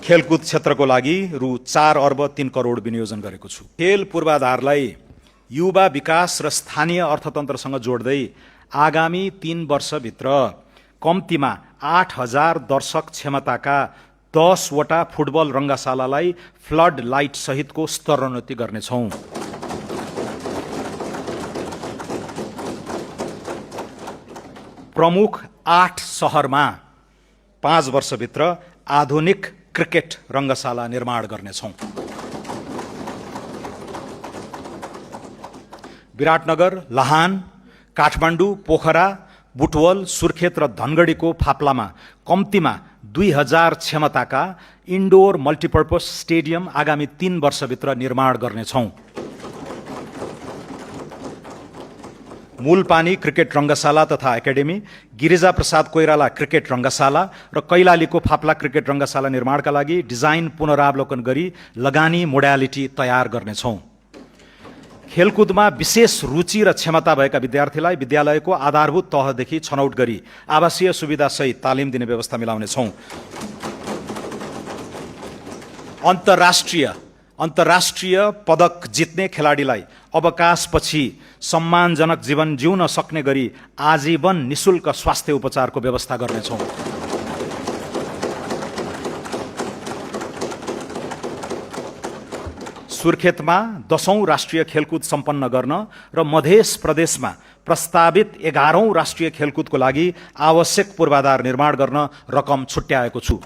खेलकुद क्षेत्रको लागि रु 4 अर्ब 3 करोड विनियोजन गरेको छु। खेल पूर्वाधारलाई युवा विकास र स्थानीय अर्थतन्त्रसँग जोड्दै आगामी 3 वर्षभित्र कम्तीमा 8000 दर्शक क्षमताका 10 वटा फुटबल रङ्गशालालाई फ्लड लाइट सहितको स्तरोन्नति गर्नेछौँ। प्रमुख 8 शहरमा 5 वर्षभित्र आधुनिक क्रिकेट रङ्गशाला निर्माण गर्नेछौँ। विराटनगर, लाहान, काठमाडौँ, पोखरा, बुटवल, सुर्खेत र धनगढीको फाप्लामा कम्तीमा 2000 क्षमताका इन्डोर मल्टिपर्पज स्टेडियम आगामी 3 वर्षभित्र निर्माण गर्नेछौँ। मूलपानी क्रिकेट रङ्गशाला तथा एकाडेमी, गिरिजा प्रसाद कोइराला क्रिकेट रङ्गशाला र कैलालीको फाप्ला क्रिकेट रङ्गशाला निर्माणका लागि डिजाइन पुनरावलोकन गरी लगानी मोडालिटी तयार गर्नेछौँ। खेलकुदमा विशेष रुचि र क्षमता भएका विद्यार्थीलाई विद्यालयको आधारभूत तहदेखि छनौट गरी आवासीय सुविधासहित तालिम दिने व्यवस्था मिलाउनेछौँ। अन्तर्राष्ट्रिय पदक जित्ने खेलाडीलाई अवकाशपछि सम्मानजनक जीवन जिउन सक्ने गरी आजीवन निशुल्क स्वास्थ्य उपचारको व्यवस्था गर्नेछौँ। सुर्खेतमा 10औं राष्ट्रिय खेलकुद सम्पन्न गर्न र मध्य प्रदेशमा प्रस्तावित 11औं राष्ट्रिय खेलकुदको लागि आवश्यक पूर्वाधार निर्माण गर्न रकम छुट्याएको छु।